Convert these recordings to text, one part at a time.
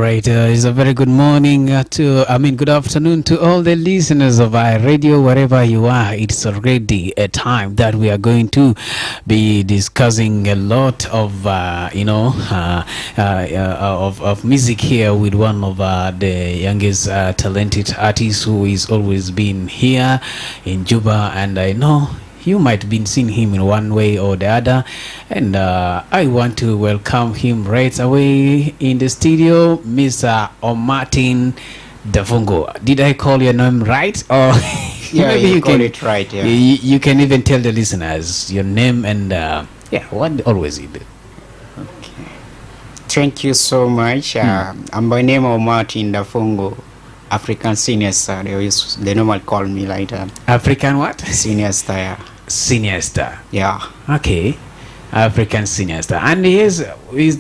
right. It's a very good morning good afternoon to all the listeners of our radio, wherever you are. It's already a time that we are going to be discussing a lot of, of music here with one of the youngest talented artists who is always been here in Juba, and I know you might have been seeing him in one way or the other, and I want to welcome him right away in the studio, Mr. Omatin Daffungu. Did I call your name right? Or yeah, maybe you call it right. Yeah, you can even tell the listeners your name and what always you do. Okay. Thank you so much. I'm by name Omatin Daffungu. African senior star. They normally call me like that. African what? Senior star. Yeah. Senior star. Yeah. Okay. African senior star. And is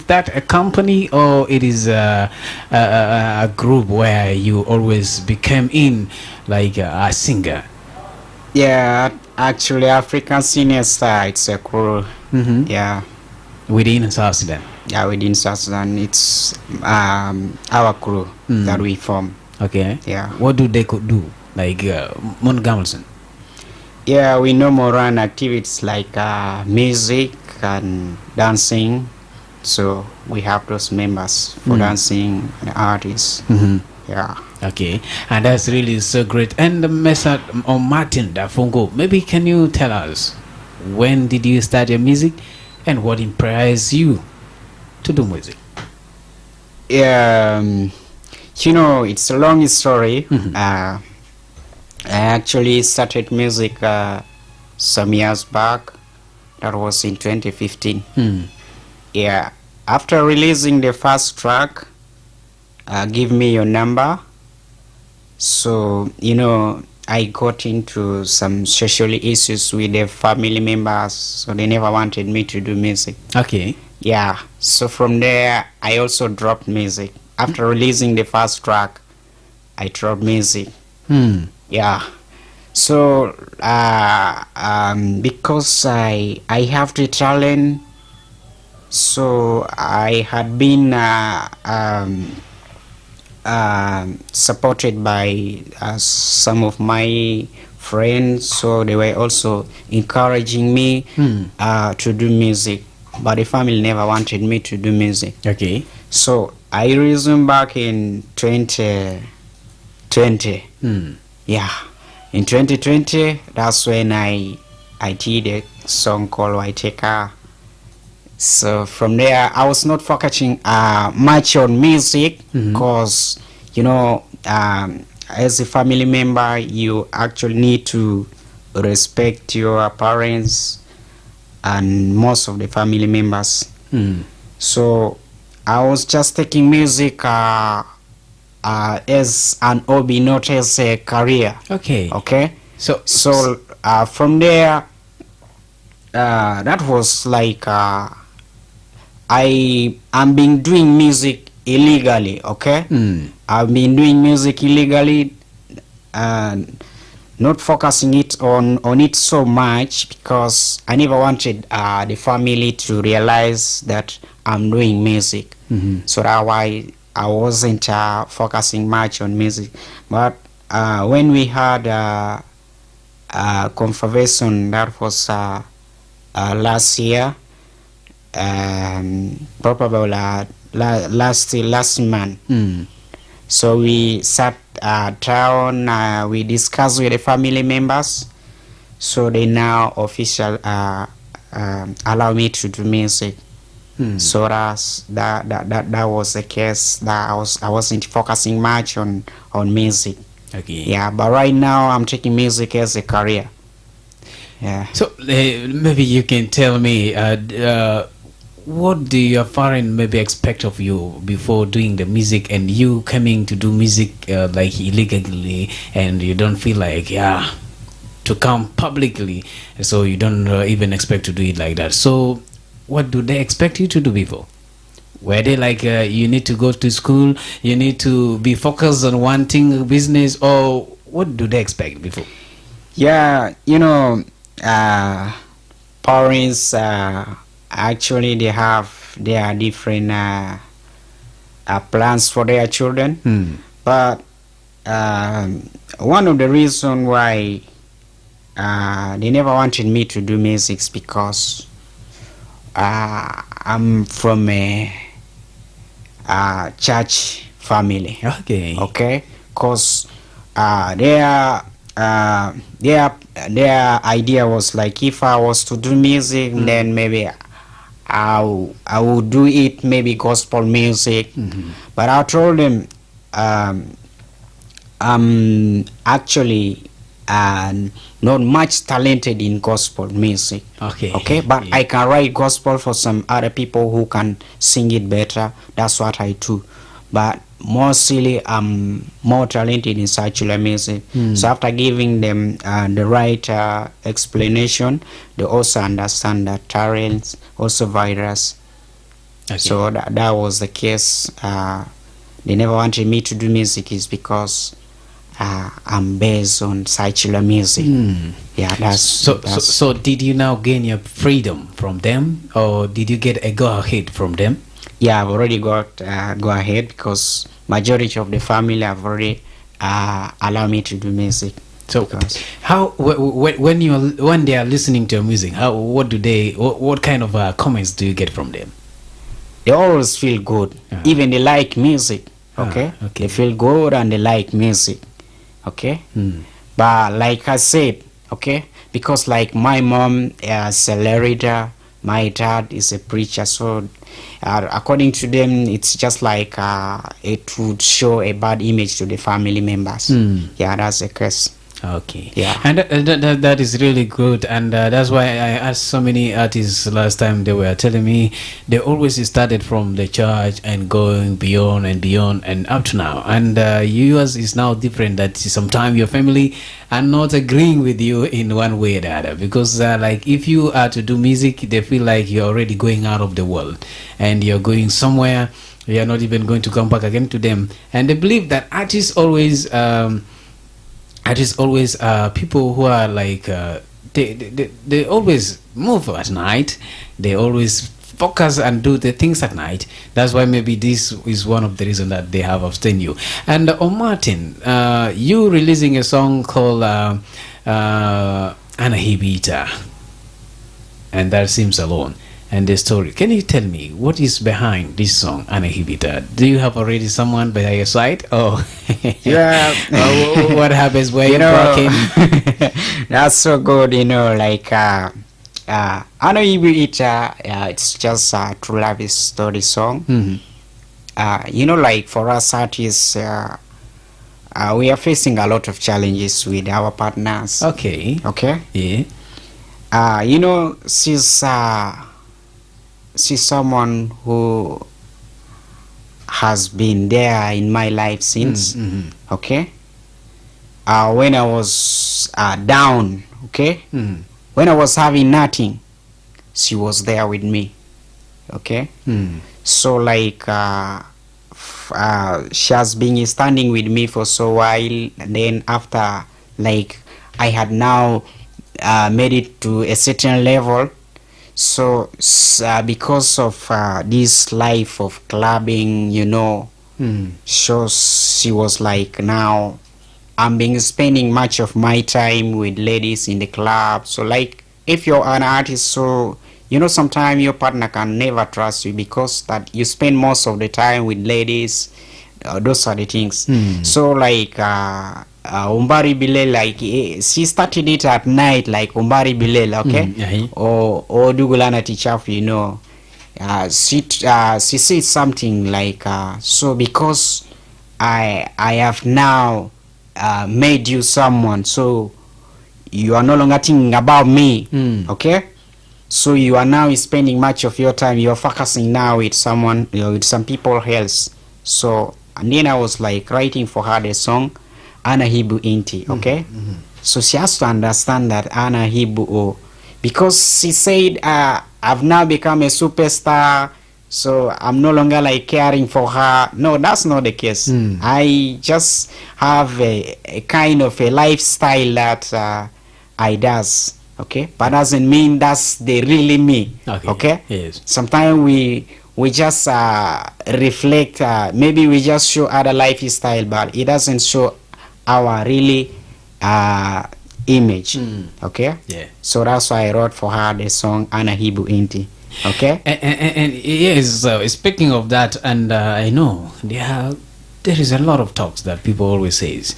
that a company or it is a group where you always became in like a singer? Yeah, actually African senior star. It's a crew. Mm-hmm. Yeah. Within South Sudan. Yeah, within South Sudan. It's our crew that we form. Okay. Yeah. What do they could do? Like Mon Gamelson? Yeah, we normally run activities like music and dancing. So we have those members for dancing and artists. Mm-hmm. Yeah. Okay. And that's really so great. And Mr. Omatin Daffungu, maybe can you tell us when did you start your music and what inspires you to do music? Yeah. It's a long story. I actually started music some years back. That was in 2015. Yeah. After releasing the first track, Give Me Your Number. So, I got into some social issues with the family members. So they never wanted me to do music. Okay. Yeah. So from there, I also dropped music. After releasing the first track, I dropped music. Yeah. So because I have the talent, so I had been supported by some of my friends. So they were also encouraging me to do music, but the family never wanted me to do music. Okay. So I resumed back in 2020. Yeah. In 2020, that's when I did a song called Waiteka. So from there, I was not focusing much on music because, as a family member, you actually need to respect your parents and most of the family members. So I was just taking music as an hobby, not as a career. Okay. Okay. So from there, that was like I'm been doing music illegally. Okay. I've been doing music illegally, not focusing it on it so much because I never wanted the family to realize that I'm doing music. So that's why I wasn't focusing much on music. But when we had a conversation, that was last year, probably last month. So we sat down, we discussed with the family members. So they now officially allow me to do music. So that was the case. That I wasn't focusing much on music. Okay. Yeah, but right now I'm taking music as a career. Yeah. So maybe you can tell me what do your parents maybe expect of you before doing the music and you coming to do music like illegally, and you don't feel like to come publicly, so you don't even expect to do it like that. So what do they expect you to do before? Were they like you need to go to school, you need to be focused on one thing, business, or what do they expect before? Yeah, parents actually they have their different plans for their children. But one of the reasons why they never wanted me to do music is because I'm from a church family. Okay, because their idea was like, if I was to do music, then maybe I would do it, maybe gospel music. But I told them, I'm actually not much talented in gospel music. Okay, but I can write gospel for some other people who can sing it better. That's what I do. But mostly I'm more talented in secular music. So after giving them the right explanation, they also understand that talents also virus. So that was the case. They never wanted me to do music is because I'm based on secular music. Yeah, that's so did you now gain your freedom from them, or did you get a go ahead from them? Yeah, I've already got go ahead, because majority of the family have already allowed me to do music. So how when they are listening to your music, what kind of comments do you get from them? They always feel good. Even they like music. Okay, they feel good and they like music. Okay, but like I said, okay, because like my mom is a leader, my dad is a preacher, so according to them, it's just like it would show a bad image to the family members. Yeah, that's the case. Okay. Yeah. And that is really good, and that's why I asked so many artists last time. They were telling me they always started from the church and going beyond and beyond and up to now. And yours is now different. That sometimes your family are not agreeing with you in one way or the other, because like if you are to do music, they feel like you're already going out of the world and you're going somewhere. You're not even going to come back again to them, and they believe that artists always. People who are like they always move at night. They always focus and do the things at night. That's why maybe this is one of the reasons that they have abstained you. And Omatin, you releasing a song called Anahibita, and that seems alone. And the story, can you tell me what is behind this song, Anahibita? Do you have already someone by your side? Oh, yeah. What happens when you're working? That's so good, like Anahibita, it's just a true love story song. Like for us artists, we are facing a lot of challenges with our partners. Okay. Yeah. She's someone who has been there in my life since. Okay, when I was down, okay, when I was having nothing, she was there with me. Okay, so like she has been standing with me for so while, and then after, like, I had now made it to a certain level. So because of this life of clubbing, so she was like, now I'm being spending much of my time with ladies in the club. So like, if you're an artist, so sometimes your partner can never trust you, because that you spend most of the time with ladies. Those are the things. So like Umbari Bilel, like she started it at night, like Umbari Bilel, okay, or Dugulana Tichaf, she said something like, so because I have now made you someone, so you are no longer thinking about me, okay, so you are now spending much of your time, you're focusing now with someone, with some people else. So, and then I was like writing for her the song Anahibu Inti, okay? So she has to understand that Anahibu, because she said, I've now become a superstar, so I'm no longer like caring for her. No, that's not the case. I just have a kind of a lifestyle that I does, okay? But doesn't mean that's the really me, okay? Yes. Sometimes we we just reflect, maybe we just show other lifestyle, but it doesn't show our really image. Okay, Yeah. so that's why I wrote for her the song Anahibu Inti. Okay. And yes, speaking of that, and I know there is a lot of talks that people always says,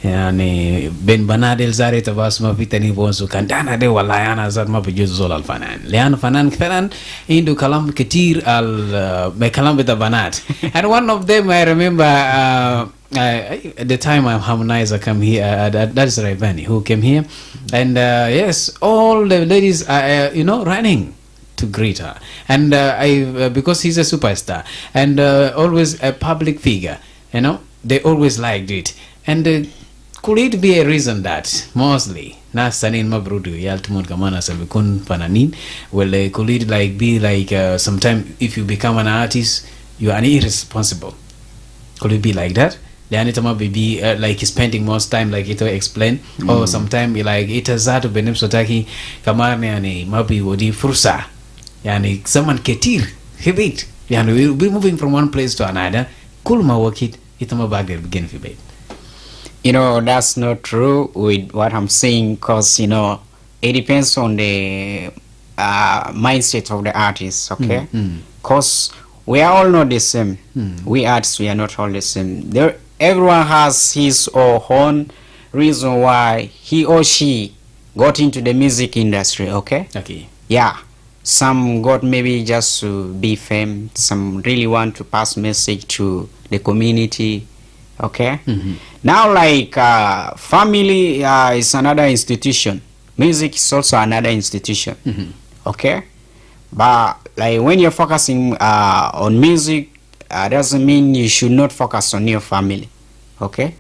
yani ben banadel zare tabas ma pitani bonsu kandana de walayana zat ma bejuz zol al fanan lian fanan fanan indu kalam ketir al me kalam beta banat. And one of them I remember at the time harmonizer come here, that is Raivani who came here, and yes, all the ladies are running to greet her, and because he's a superstar and always a public figure, they always liked it. And could it be a reason that mostly na sanin mabrudu yaltumon kamana sabikun fananin, well, could it like be like sometime if you become an artist you are irresponsible? Could it be like that? Leanitama baby like spending most time like it explain, or sometime like it has that benim sotaki kamarne ani mabi wodi fursa yani someone ketir hibit yani we'll be moving from one place to another kulma workit itama back there begin fibit. That's not true with what I'm saying, because it depends on the mindset of the artist. Okay, because we are all not the same. We artists, we are not all the same. Everyone has his or her own reason why he or she got into the music industry. Okay, yeah, some got maybe just to be famous, some really want to pass message to the community. Okay, now like family is another institution, music is also another institution. Okay, but like when you're focusing on music, doesn't mean you should not focus on your family. Okay,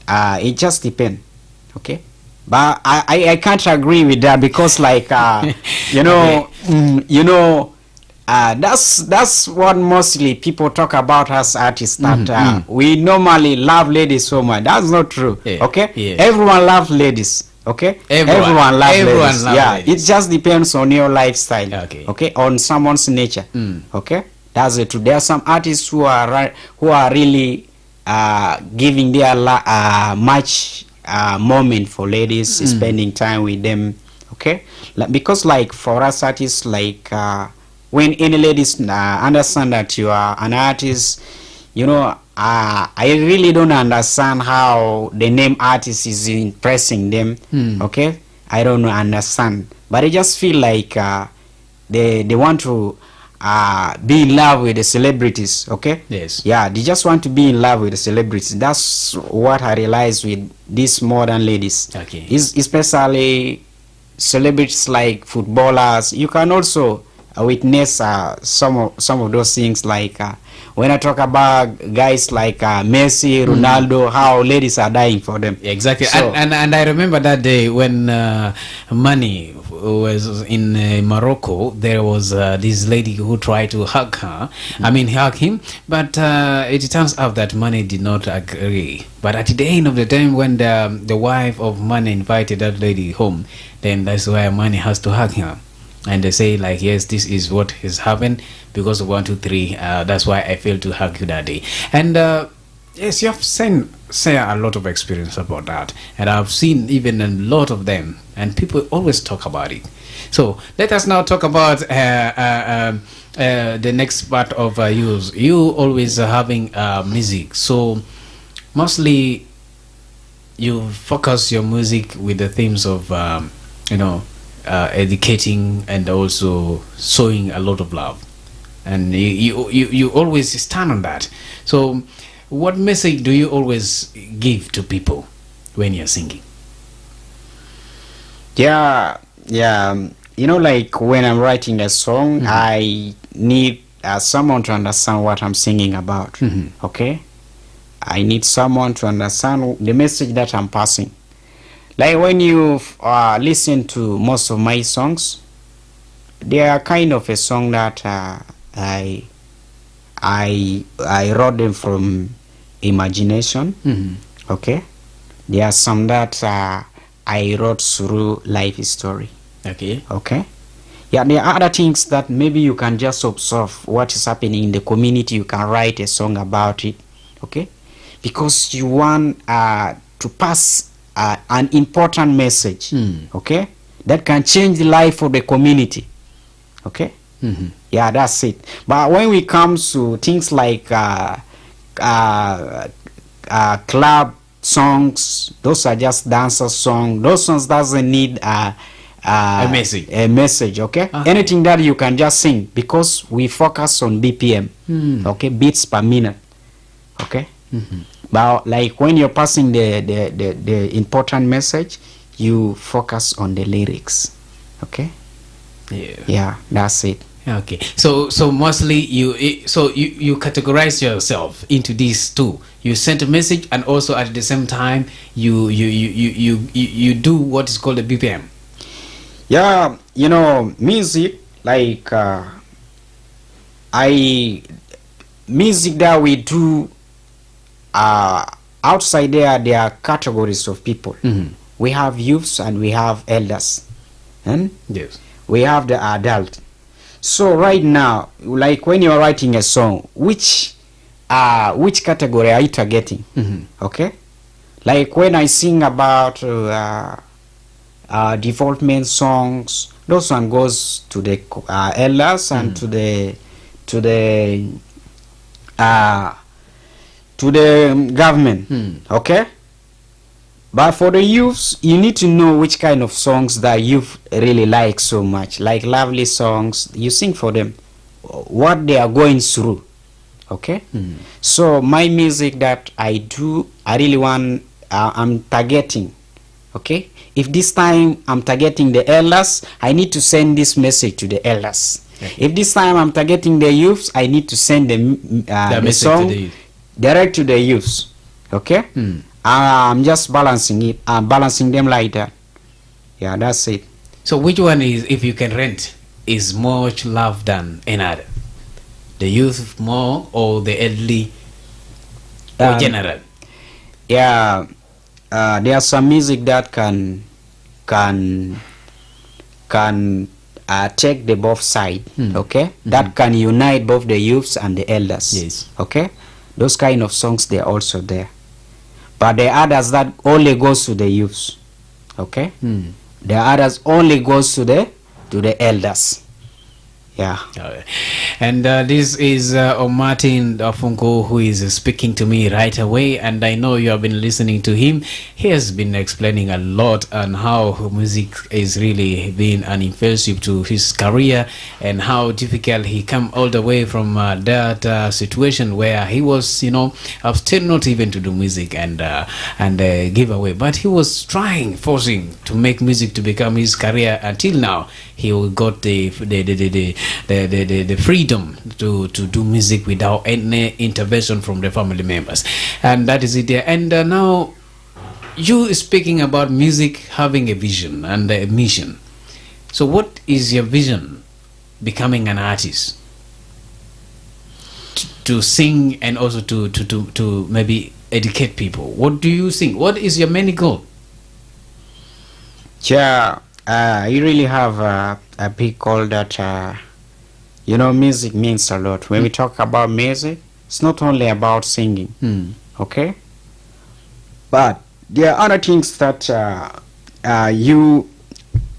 it just depends. Okay, but I can't agree with that, because like that's what mostly people talk about as artists, that we normally love ladies so much. That's not true. Okay, everyone loves ladies. Okay, everyone loves ladies. Ladies. It just depends on your lifestyle. Okay, on someone's nature. Okay, that's the truth. There are some artists who are really giving their much moment for ladies, spending time with them. Okay, because like for us artists, like when any ladies understand that you are an artist, I really don't understand how the name artist is impressing them. Okay, I don't understand, but I just feel like they want to be in love with the celebrities. Okay, yes, yeah, they just want to be in love with the celebrities. That's what I realize with these modern ladies. Okay, especially celebrities like footballers. You can also witness some of those things, like when I talk about guys like Messi, Ronaldo, how ladies are dying for them. Exactly. So, and I remember that day when Money was in Morocco. There was this lady who tried to hug her. Hug him, but it turns out that Money did not agree. But at the end of the time, when the wife of Money invited that lady home, then that's why Money has to hug her. And they say like, yes, this is what has happened because of 1, 2, 3. That's why I failed to hug you that day. And yes, you have say a lot of experience about that, and I've seen even a lot of them, and people always talk about it. So let us now talk about the next part of you always having music. So mostly you focus your music with the themes of educating and also showing a lot of love, and you always stand on that. So what message do you always give to people when you're singing? Like when I'm writing a song, I need someone to understand what I'm singing about. Okay, I need someone to understand the message that I'm passing. Like when you listen to most of my songs, they are kind of a song that I wrote them from imagination. Okay, there are some that I wrote through life story. Okay. Yeah, there are other things that maybe you can just observe what is happening in the community. You can write a song about it, okay? Because you want to pass an important message, okay? That can change the life of the community, okay? Yeah, that's it. But when we come to things like club songs, those are just dancer songs. Those songs doesn't need a message, okay? Anything that you can just sing, because we focus on BPM, okay, beats per minute, okay? But like when you're passing the important message, you focus on the lyrics, okay? Yeah, that's it. Okay, so mostly you categorize yourself into these two. You send a message, and also at the same time you do what is called a BPM. Yeah, you know, music, like music that we do outside there are categories of people. We have youths and we have elders, and yes, we have the adult. So right now, like when you're writing a song, which category are you targeting? Okay, like when I sing about development songs, those one goes to the elders and to the government, okay? But for the youths, you need to know which kind of songs that youth really like so much. Like lovely songs, you sing for them what they are going through, okay? So my music that I do, I really want, I'm targeting, okay? If this time I'm targeting the elders, I need to send this message to the elders. If this time I'm targeting the youths, I need to send the song direct to the youths, okay? I'm just balancing it. I'm balancing them like that. Yeah, that's it. So which one is, if you can rent, is much loved than another? The youth more, or the elderly, or general? Yeah, there's some music that can take the both side, okay? That can unite both the youths and the elders. Yes. Okay? Those kind of songs, they're also there. But the others that only goes to the youths, okay? The others only goes to the elders. Yeah. And this is Omatin Daffungu, who is speaking to me right away, and I know you have been listening to him. He has been explaining a lot on how music is really been an influence to his career, and how difficult he come all the way from that situation where he was, you know, still not even to do music and give away, but he was forcing to make music to become his career. Until now, he got the freedom to do music without any intervention from the family members, and that is it there. And now you speaking about music having a vision and a mission. So what is your vision becoming an artist? To sing and also to maybe educate people. What do you think? What is your main goal? Yeah, you really have a big goal that you know, music means a lot. When we talk about music, it's not only about singing, okay? But there are other things that you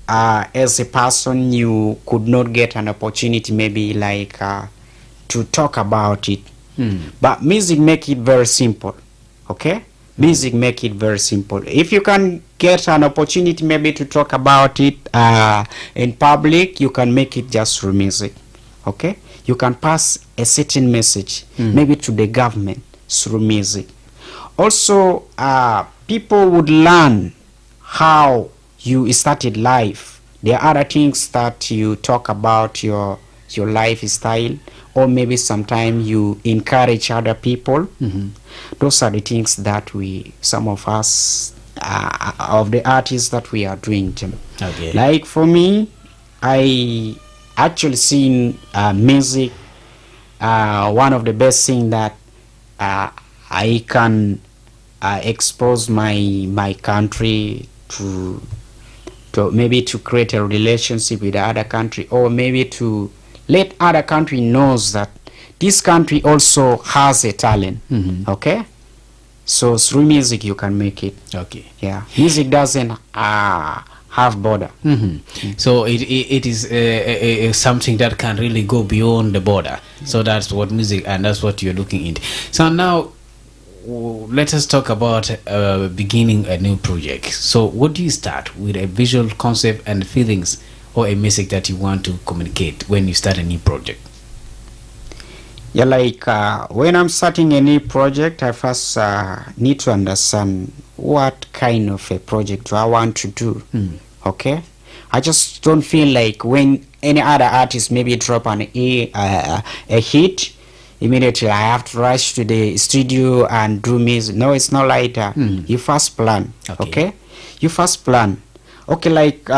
as a person, you could not get an opportunity, maybe like to talk about it. But music make it very simple, okay? Music make it very simple. If you can get an opportunity maybe to talk about it in public, you can make it just through music, okay? You can pass a certain message maybe to the government through music. Also, people would learn how you started life. There are other things that you talk about your lifestyle, or maybe sometimes you encourage other people. Those are the things that some of us of the artists that we are doing them. Okay. Like for me, I actually seen music one of the best thing that I can expose my country to to maybe to create a relationship with the other country, or maybe to let other country knows that this country also has a talent. Okay, so through music you can make it. Okay. Yeah, music doesn't have border. So it is something that can really go beyond the border. So that's what music, and that's what you're looking into. So now let us talk about beginning a new project. So what do you start with, a visual concept and feelings, or a message that you want to communicate when you start a new project? Yeah, like when I'm starting a new project, I first need to understand what kind of a project do I want to do. Okay, I just don't feel like when any other artist maybe drop a hit, immediately I have to rush to the studio and do music. No, it's not like that. You first plan. Okay, you first plan. Okay, like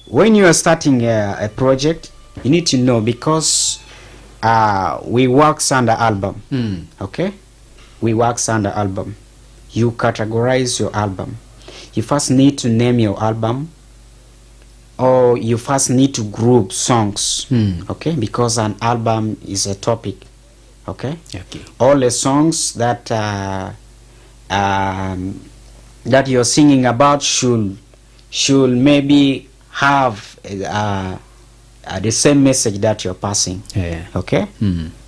when you are starting a project, you need to know, because we works on the album. Okay, we works on the album. You categorize your album. You first need to name your album, or you first need to group songs. Okay, because an album is a topic. Okay, all the songs that that you're singing about should maybe have the same message that you're passing. Okay,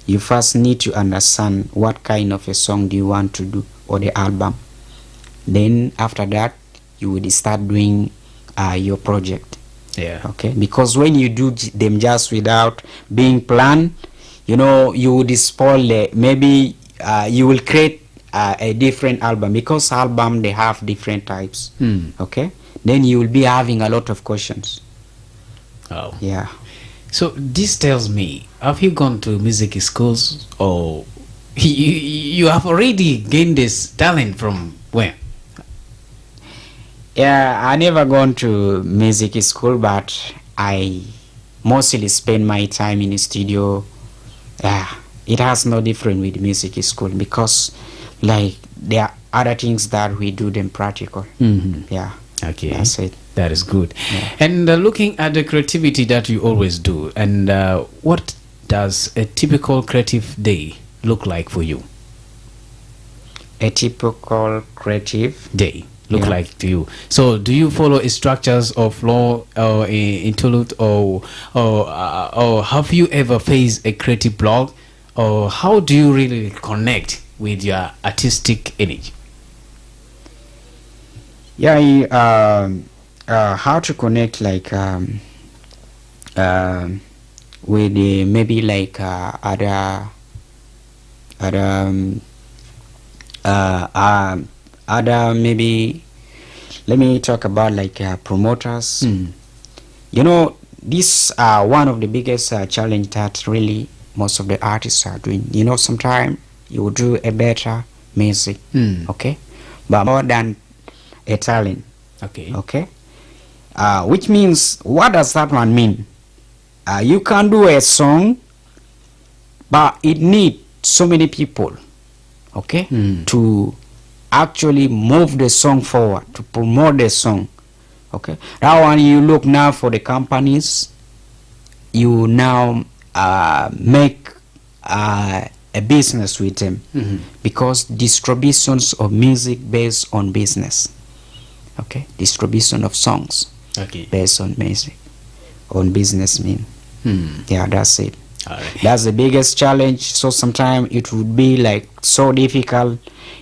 you first need to understand what kind of a song do you want to do, or the album. Then after that you would start doing your project. Okay, because when you do them just without being planned, you know, you would spoil maybe you will create a different album, because album they have different types. Okay, then you will be having a lot of questions. Yeah. So this tells me, have you gone to music schools, or you have already gained this talent from where? Yeah, I never gone to music school, but I mostly spend my time in the studio. It has no different with music school, because like there are other things that we do them practical. Yeah. Okay, that's it. That is good. Yeah. And looking at the creativity that you always do, and what does a typical creative day look like for you? A typical creative day look like to you? So do you follow structures of law or interlude, or have you ever faced a creative block, or how do you really connect with your artistic energy? How to connect, like with maybe like other maybe, let me talk about like promoters. You know, this one of the biggest challenge that really most of the artists are doing. You know, sometimes you will do a better music, okay, but more than a talent. Okay, which means, what does that one mean? You can do a song, but it needs so many people, okay, to actually move the song forward, to promote the song. Okay, that one you look now for the companies. You now make a business with them, because distributions of music based on business. Okay, distribution of songs based on music, on business mean. Yeah, that's it. All right. That's the biggest challenge. So sometimes it would be like so difficult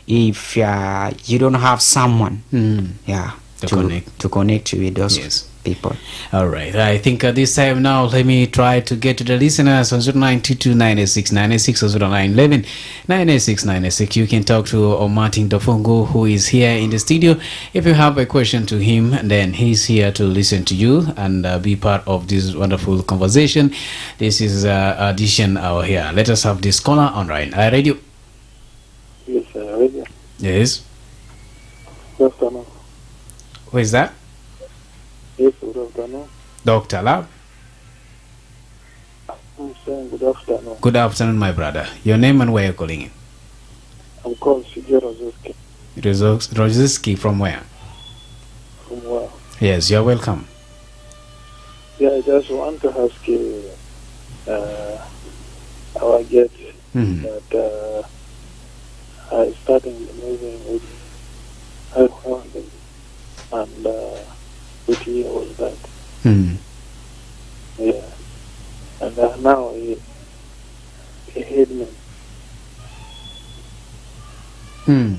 if you don't have someone to connect you with those people. All right, I think this time now let me try to get to the listeners on 0922-986-986 or 0911-986-986. You can talk to Omatin Daffungu, who is here in the studio. If you have a question to him, then he's here to listen to you and be part of this wonderful conversation. This is audition hour here. Let us have this caller on right. Are you ready? Yes, sir. Radio. Yes. Good afternoon. Who is that? Yes, good afternoon. Dr. Lab. I'm saying good afternoon. Good afternoon, my brother. Your name and where you're calling in? I'm called Sije Rozuski. Rozuski from where? From where? Yes, you're welcome. Yeah, I just want to ask you, our guest Mhm. that I starting the moving with her and which year was that? Mhm. Yeah, and now he hit me. Hmm.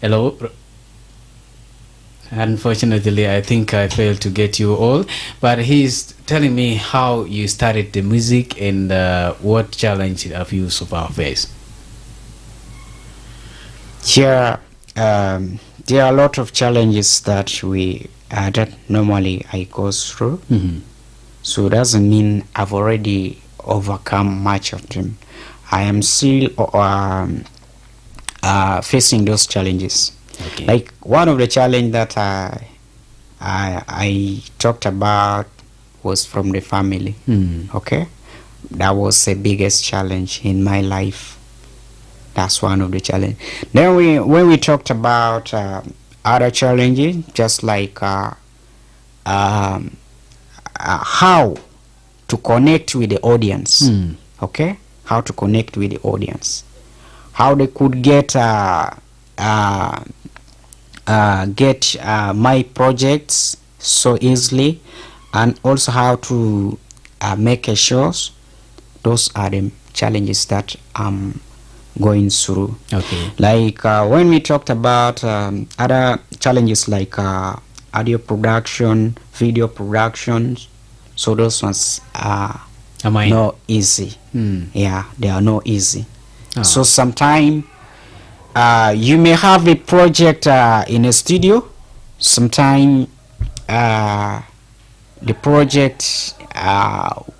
Hello. Unfortunately, I think I failed to get you all, but he's telling me how you started the music and what challenge have you so far faced. Yeah, there are a lot of challenges that that normally I go through. Mhm. So it doesn't mean I've already overcome much of them. I am still facing those challenges. Okay. Like one of the challenge that I talked about was from the family. Mhm. Okay, that was the biggest challenge in my life. That's one of the challenge. Then when we talked about other challenges, just like how to connect with the audience. Mm. Okay, how to connect with the audience, how they could get my projects so easily, and also how to make a shows. Those are the challenges that I'm going through. Okay. Like when we talked about other challenges like audio production, video productions, so those ones are Am I? not easy. Mm. Yeah, they are not easy. Oh. So sometimes you may have a project in a studio. Sometimes the project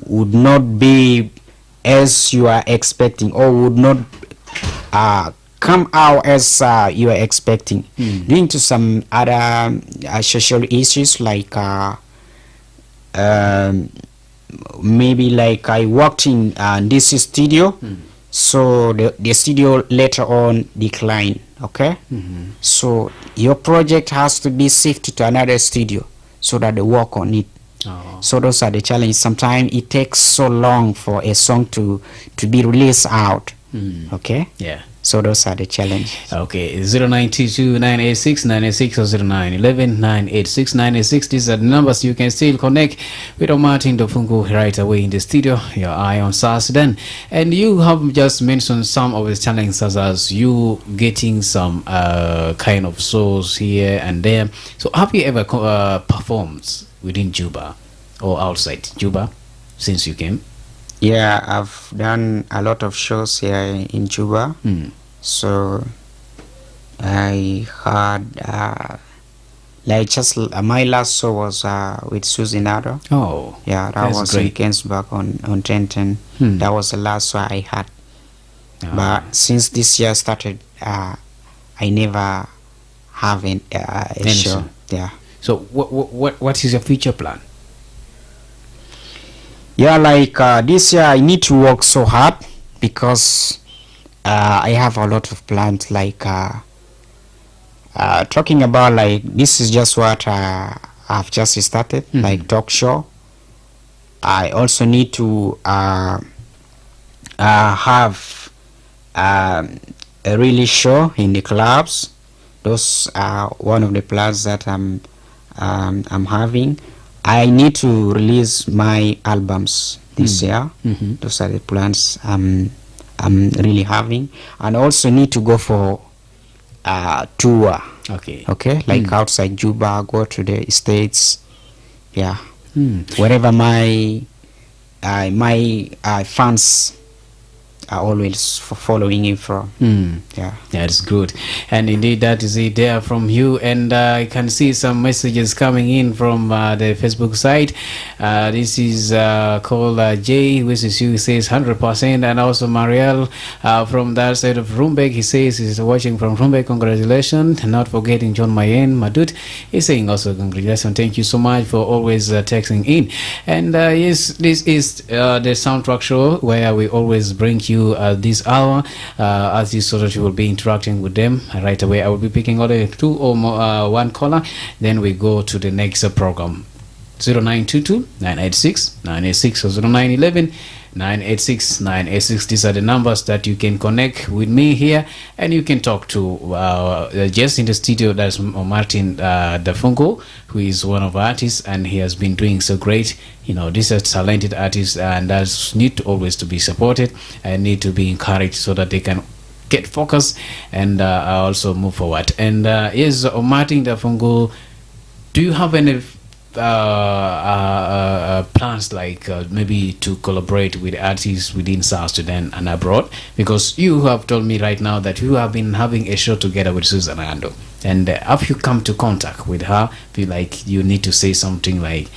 would not be as you are expecting, or would not come out as you are expecting, due to some other social issues like maybe like I worked in this studio, so the studio later on declined. Okay, so your project has to be shifted to another studio so that they work on it. Oh. So those are the challenges. Sometimes it takes so long for a song to be released out. Mm. Okay, Yeah. so those are the challenges. Okay, 0922-986-986 or 0911-986-986. These are the numbers you can still connect with Omatin Daffungu right away in the studio. Your eye on South Sudan. And you have just mentioned some of the challenges, such as you getting some kind of shows here and there. So have you ever performed within Juba or outside Juba since you came? Yeah, I've done a lot of shows here in Juba. So I had like just my last show was with Susie Nado. Oh, Yeah, that that's was in great. Kensburg on 1010. That was the last show I had. Ah. But since this year started, I never have a Any show. show. Yeah. So what is your future plan? Yeah, like this year I need to work so hard because I have a lot of plans. Like talking about, like, this is just what I've just started, like talk show. I also need to have a really show in the clubs. Those are one of the plans that I'm having. I need to release my albums this year. Those are the plans I'm really having, and also need to go for tour. Okay. Okay, like outside Juba, go to the States. Yeah, wherever my fans are always following him from. Yeah. That's good. And indeed, that is it there from you. And I can see some messages coming in from the Facebook site. This is called Jay, which is you, he says 100%. And also Marielle from that side of Rumbek, he says he's watching from Rumbek. Congratulations. And not forgetting John Mayen Madut. He's saying also congratulations. Thank you so much for always texting in. And yes, this is the soundtrack show where we always bring you you this hour. As you so that you will be interacting with them right away. I will be picking only two or more, one caller. Then we go to the next program. 0922 986 986 or 0911 986 986. These are the numbers that you can connect with me here, and you can talk to just in the studio. That's Omatin Daffungu, who is one of our artists, and he has been doing so great. You know, these are talented artists, and that need to always to be supported and need to be encouraged so that they can get focused and also move forward. And yes, Omatin Daffungu, do you have any plans like maybe to collaborate with artists within South Sudan and abroad? Because you have told me right now that you have been having a show together with Susan Ando, and have you come to contact with her? Feel like you need to say something like,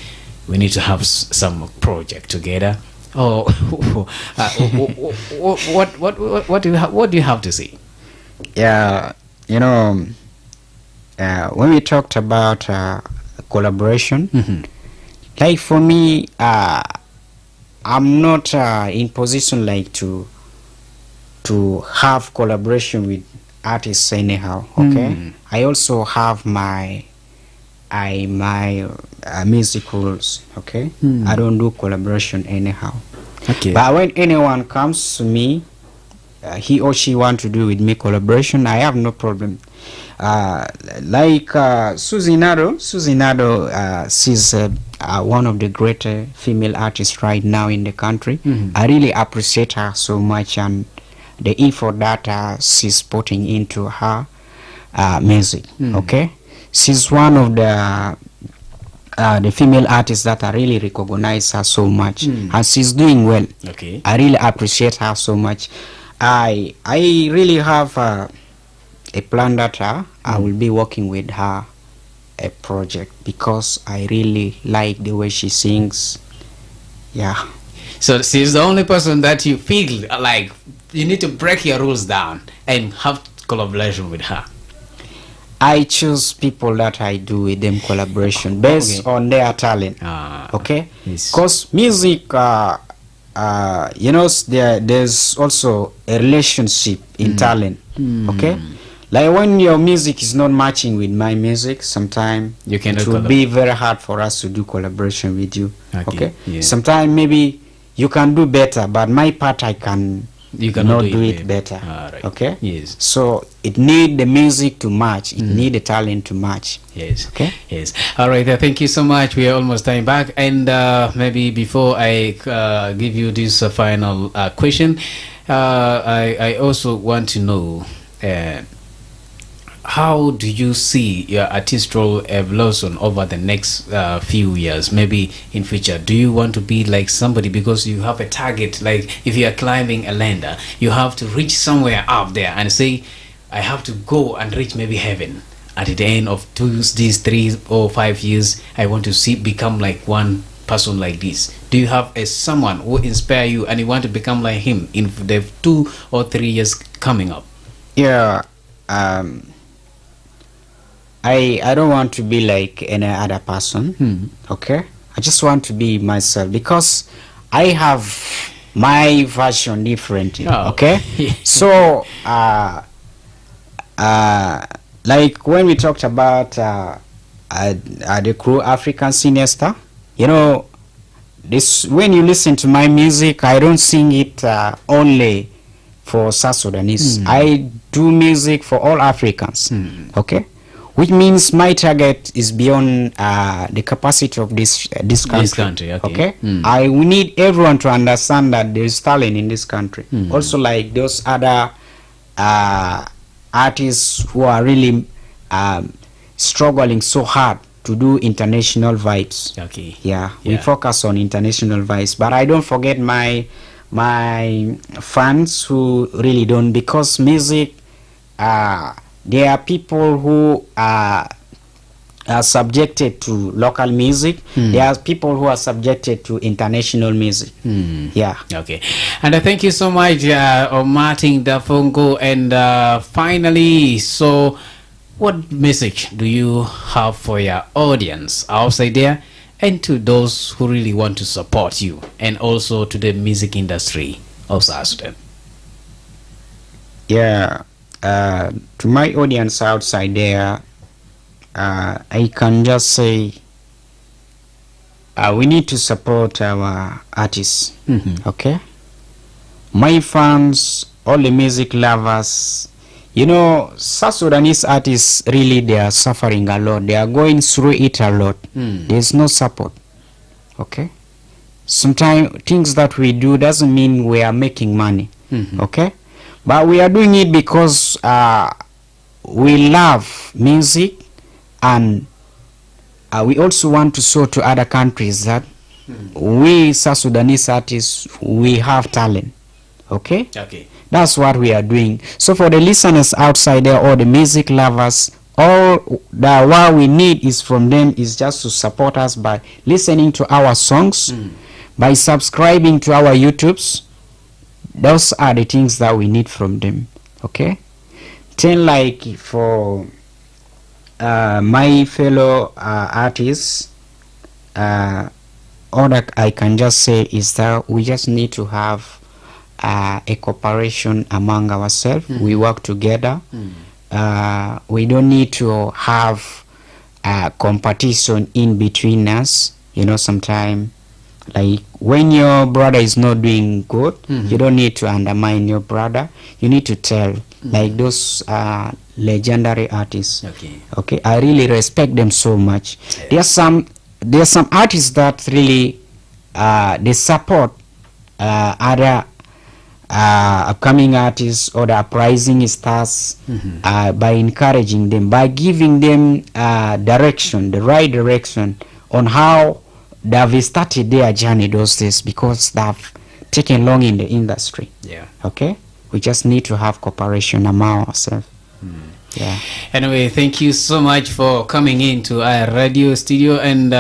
we need to have some project together, or what do you have to say? Yeah, you know, when we talked about collaboration, like for me, I'm not in position like to have collaboration with artists anyhow. Okay, I also have my music rules. Okay, I don't do collaboration anyhow. Okay, but when anyone comes to me, he or she want to do with me collaboration, I have no problem. Like Susie Nado, she's one of the greater female artists right now in the country. I really appreciate her so much, and the effort that she's putting into her music. Okay, she's one of the female artists that I really recognize her so much, and she's doing well. Okay, I really appreciate her so much. I really have a plan that I will be working with her a project, because I really like the way she sings. Yeah. So she's the only person that you feel like you need to break your rules down and have collaboration with her. I choose people that I do with them collaboration based on their talent. Okay, because music, you know, there's also a relationship in talent. Okay, like when your music is not matching with my music, sometimes it will be very hard for us to do collaboration with you. Okay, sometimes maybe you can do better, but my part I can not do it better. Right. Okay, yes. So it need the music to match, it need the talent to match. Yes. Okay, yes. All right, thank you so much. We are almost time back, and maybe before I give you this final question, I also want to know, how do you see your artistic evolution over the next few years, maybe in future? Do you want to be like somebody, because you have a target, like if you are climbing a ladder, you have to reach somewhere up there and say, I have to go and reach maybe heaven at the end of these 3 or 5 years. I want to become like one person like this. Do you have someone who inspire you and you want to become like him in the 2 or 3 years coming up? Yeah, I don't want to be like any other person. Okay, I just want to be myself, because I have my version different. Okay, so like when we talked about the crew African Senior Star, you know, this, when you listen to my music, I don't sing it only for South Sudanese. I do music for all Africans. Okay, which means my target is beyond the capacity of this country. Okay, we need everyone to understand that there is talent in this country. Also, like those other artists who are really struggling so hard to do international vibes. Okay. Yeah, we focus on international vibes, but I don't forget my fans who really don't, because music, there are people who are subjected to local music. There are people who are subjected to international music. Yeah. Okay. And thank you so much, Omatin Daffungu. And finally, so what message do you have for your audience outside there, and to those who really want to support you, and also to the music industry of South Sudan? Yeah, to my audience outside there, I can just say we need to support our artists. Okay, my fans, all the music lovers. You know, South Sudanese artists really, they are suffering a lot. They are going through it a lot. There's no support. Okay, sometimes things that we do doesn't mean we are making money. Okay, but we are doing it because we love music, and we also want to show to other countries that we South Sudanese artists, we have talent. Okay, that's what we are doing. So for the listeners outside there, or the music lovers, all that what we need is from them is just to support us by listening to our songs, by subscribing to our YouTubes. Those are the things that we need from them. Okay, then like for my fellow artists, all that I can just say is that we just need to have a cooperation among ourselves. We work together. We don't need to have a competition in between us. You know, sometimes like when your brother is not doing good, you don't need to undermine your brother. You need to tell, like those legendary artists. Okay, I really respect them so much. There's some artists that really they support other upcoming artists or the uprising stars by encouraging them, by giving them direction, the right direction on how they've started their journey those days, because they've taken long in the industry. Okay, we just need to have cooperation among ourselves. Anyway, thank you so much for coming into our radio studio, and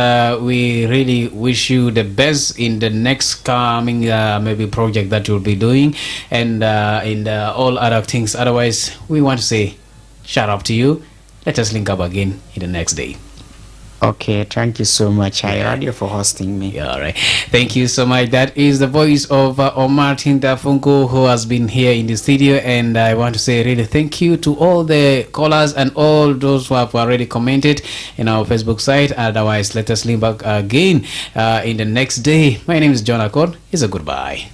we really wish you the best in the next coming maybe project that you'll be doing, and in all other things. Otherwise, we want to say shout out to you. Let us link up again in the next day. Okay, thank you so much, Radio, for hosting me. All right, thank you so much. That is the voice of Omatin Daffungu, who has been here in the studio, and I want to say really thank you to all the callers and all those who have already commented in our Facebook site. Otherwise, let us link back again in the next day. My name is John Akot. It's a goodbye.